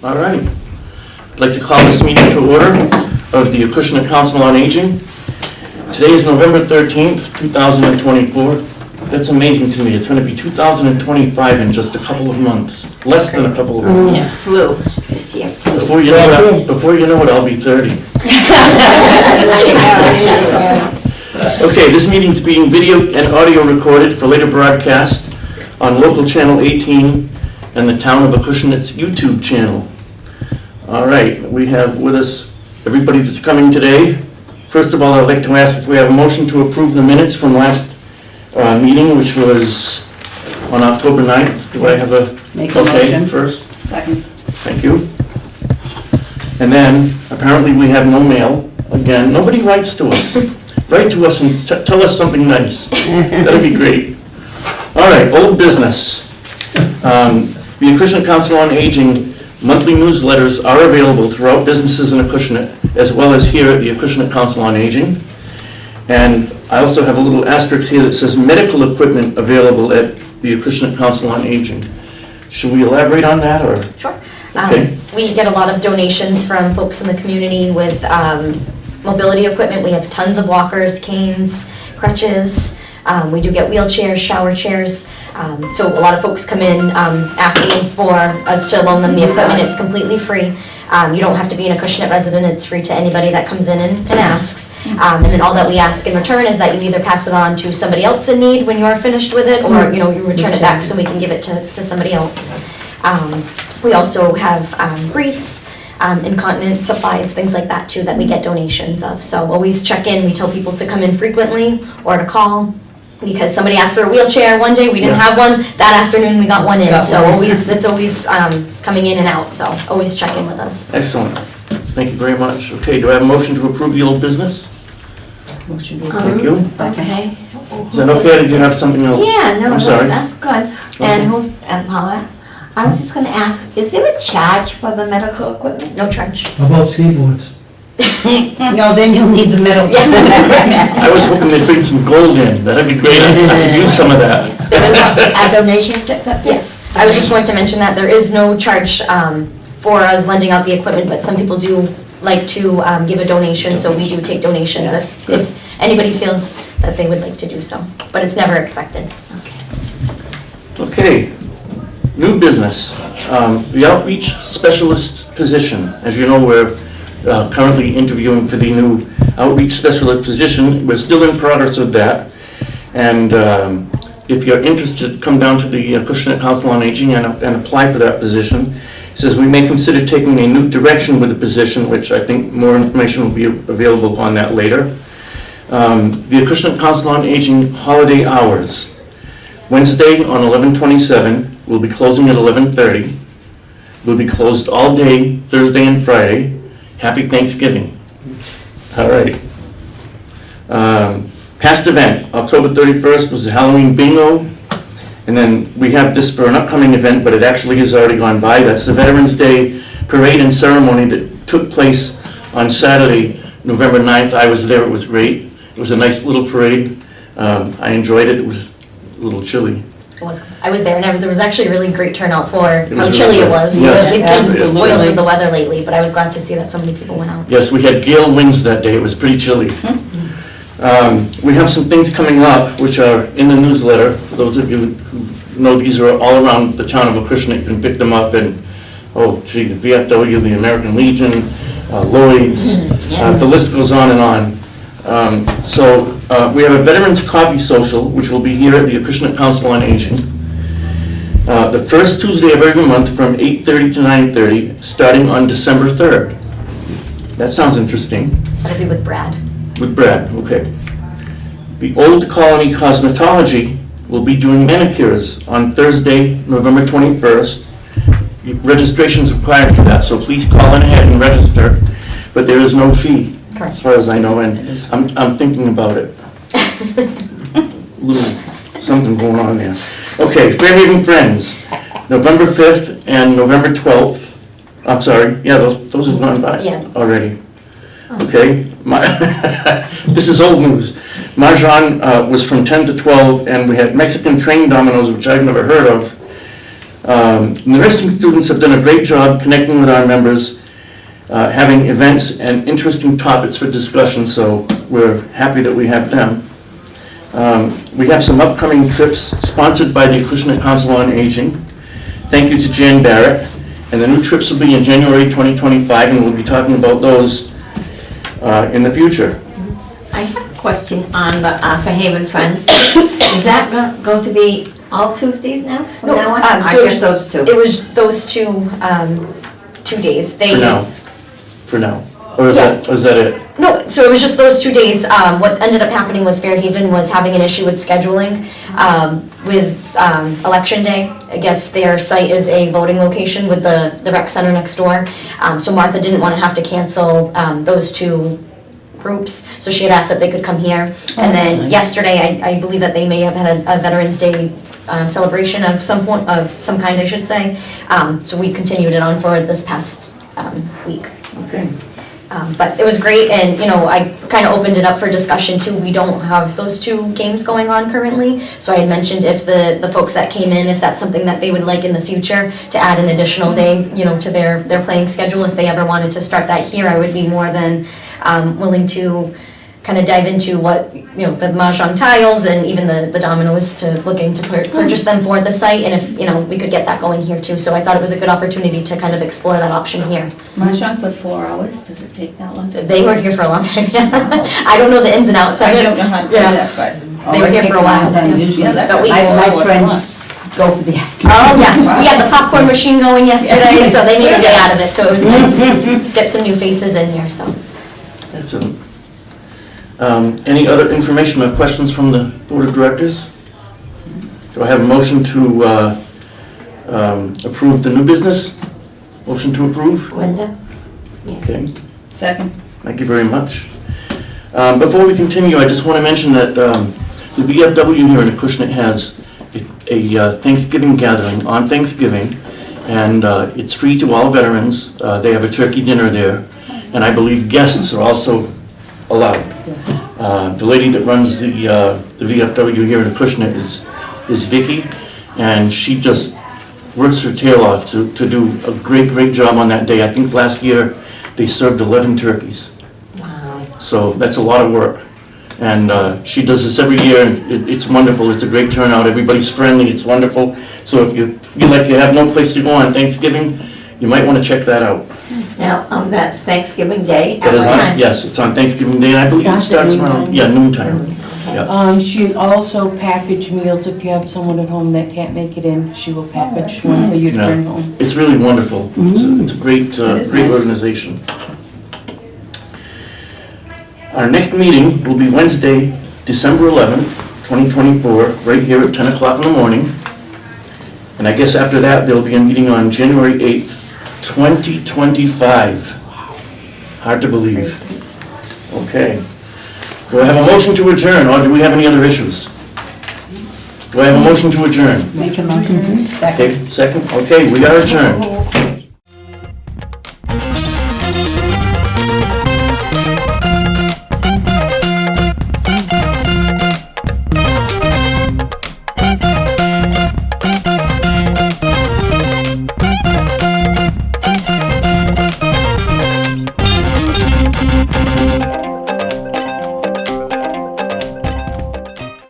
All right. I'd like to call this meeting to order of the Acushnet Council on Aging. Today is November 13th, 2024. That's amazing to me. It's going to be 2025 in just a couple of months. Less than a couple of months. Yeah, flu. This year, flu. Before you know it, I'll be 30. Okay, this meeting is being video and audio recorded for later broadcast on local channel 18 and the town of Acushnet's YouTube channel. All right, we have with us everybody that's coming today. First of all, I'd like to ask if we have a motion to approve the minutes from last meeting, which was on October 9th. Do I have a Make a motion. First? Second. Thank you. And then, apparently we have no mail. Again, nobody writes to us. Write to us and tell us something nice. That'd be great. All right, old business. The Acushnet Council on Aging monthly newsletters are available throughout businesses in Acushnet, as well as here at the Acushnet Council on Aging. And I also have a little asterisk here that says medical equipment available at the Acushnet Council on Aging. Should we elaborate on that, or? Sure. Okay. We get a lot of donations from folks in the community with mobility equipment. We have tons of walkers, canes, crutches. We do get wheelchairs, shower chairs. So a lot of folks come in asking for us to loan them the equipment. It's completely free. You don't have to be an Acushnet resident. It's free to anybody that comes in and asks. And then all that we ask in return is that you either pass it on to somebody else in need when you're finished with it, or you return it back so we can give it to somebody else. We also have briefs, incontinence supplies, things like that too, that we get donations of. So always check in. We tell people to come in frequently or to call, because somebody asked for a wheelchair one day, we didn't have one. That afternoon we got one in. So it's always coming in and out. So always check in with us. Excellent. Thank you very much. Okay, do I have a motion to approve the old business? Motion. Thank you. Okay. Is that okay, or did you have something else? Yeah, no, I'm sorry. that's good. And who's, Paula? I was just gonna ask, is there a charge for the medical equipment? No charge. How about skateboards? No, then you'll need the middle. I was hoping they'd bring some gold in. That'd be great. I could use some of that. Are donations accepted? Yes. I was just going to mention that there is no charge for us lending out the equipment, but some people do like to give a donation, so we do take donations if anybody feels that they would like to do so. But it's never expected. Okay, new business. The outreach specialist position. As you know, we're currently interviewing for the new outreach specialist position. We're still in progress with that. And if you're interested, come down to the Acushnet Council on Aging and apply for that position. It says we may consider taking a new direction with the position, which I think more information will be available on that later. The Acushnet Council on Aging holiday hours. Wednesday on 11/27, we'll be closing at 11:30. We'll be closed all day, Thursday and Friday. Happy Thanksgiving. All right. Past event, October 31st was the Halloween bingo. And then we have this for an upcoming event, but it actually has already gone by. That's the Veterans Day Parade and Ceremony that took place on Saturday, November 9th. I was there, it was great. It was a nice little parade. I enjoyed it. It was a little chilly. I was there, and there was actually a really great turnout for how was chilly really it was. Yes. We've been spoiled Absolutely. with the weather lately, but I was glad to see that so many people went out. Yes, we had gale winds that day. It was pretty chilly. We have some things coming up which are in the newsletter. For those of you who know, these are all around the town of Acushnet. You can pick them up, and the VFW, the American Legion, Lloyd's, the list goes on and on. So we have a Veterans Coffee Social, which will be here at the Acushnet Council on Aging. The first Tuesday of every month from 8:30 to 9:30, starting on December 3rd. That sounds interesting. That'll be with Brad. With Brad, okay. The Old Colony Cosmetology will be doing manicures on Thursday, November 21st. Registration is required for that, so please call in ahead and register, but there is no fee, as far as I know, and I'm thinking about it. Little something going on there. Okay, Fairhaven Friends, November 5th and November 12th. I'm sorry, yeah, those have gone by Yeah. already. Okay, this is old news. Mahjong was from 10 to 12, and we had Mexican train dominoes, which I've never heard of, The nursing students have done a great job connecting with our members, having events and interesting topics for discussion, so we're happy that we have them. We have some upcoming trips sponsored by the Acushnet Council on Aging. Thank you to Jan Barrett. And the new trips will be in January 2025, and we'll be talking about those in the future. I have a question on the Fairhaven Friends. Is that going to be all Tuesdays now? From No, now on? so Or just those two? It was those 2 days. For now. Or is that it? No, so it was just those 2 days. What ended up happening was Fairhaven was having an issue with scheduling with Election Day. I guess their site is a voting location with the rec center next door. So Martha didn't want to have to cancel those 2 groups, so she had asked that they could come here. And then nice. yesterday, I believe that they may have had a Veterans Day celebration of some kind, I should say. So we continued it on for this past week. Okay. But it was great, and, I kind of opened it up for discussion too. We don't have those 2 games going on currently, so I had mentioned if the folks that came in, if that's something that they would like in the future, to add an additional day, to their playing schedule. If they ever wanted to start that here, I would be more than willing to kind of dive into what, the mahjong tiles and even the dominoes, to looking to purchase them for the site, and if, we could get that going here too. So I thought it was a good opportunity to kind of explore that option here. Mahjong for 4 hours, does it take that long? They were here for a long time, yeah. I don't know the ins and outs of I it. don't know how to do Yeah. that, but. They were here for a while. Yeah, that's But we- my friends go for the afternoon. Oh, yeah, we had the popcorn machine going yesterday, so they made a day out of it, so it was nice. Get some new faces in here, so. Excellent. Any other information or questions from the Board of Directors? Do I have a motion to approve the new business? Motion to approve? Linda? Yes. Okay, Second. thank you very much. Before we continue, I just want to mention that the VFW here in Acushnet has a Thanksgiving gathering on Thanksgiving, and it's free to all veterans. They have a turkey dinner there, and I believe guests are also allowed. Yes. The lady that runs the VFW here in Acushnet is Vicky, and she just works her tail off to do a great job on that day. I think last year they served 11 turkeys, Wow. so that's a lot of work. And she does this every year, and it's wonderful. It's a great turnout. Everybody's friendly. It's wonderful. So if you feel like you have no place to go on Thanksgiving, you might want to check that out. Now, that's Thanksgiving Day. That At is what on, time? yes, it's on Thanksgiving Day, and I believe it Starts starts at around, noontime. noontime. Okay. Yeah. She also package meals if you have someone at home that can't make it in. She will package one for you to Yeah. bring home. It's really wonderful. It's a great, is great nice. organization. Our next meeting will be Wednesday, December 11th, 2024, right here at 10 o'clock in the morning. And I guess after that, there'll be a meeting on January 8th, 2025. Hard to believe. Okay. Do I have a motion to adjourn, or do we have any other issues? Do I have a motion to adjourn? Make a motion. Second. Okay, second? Okay, we are adjourned.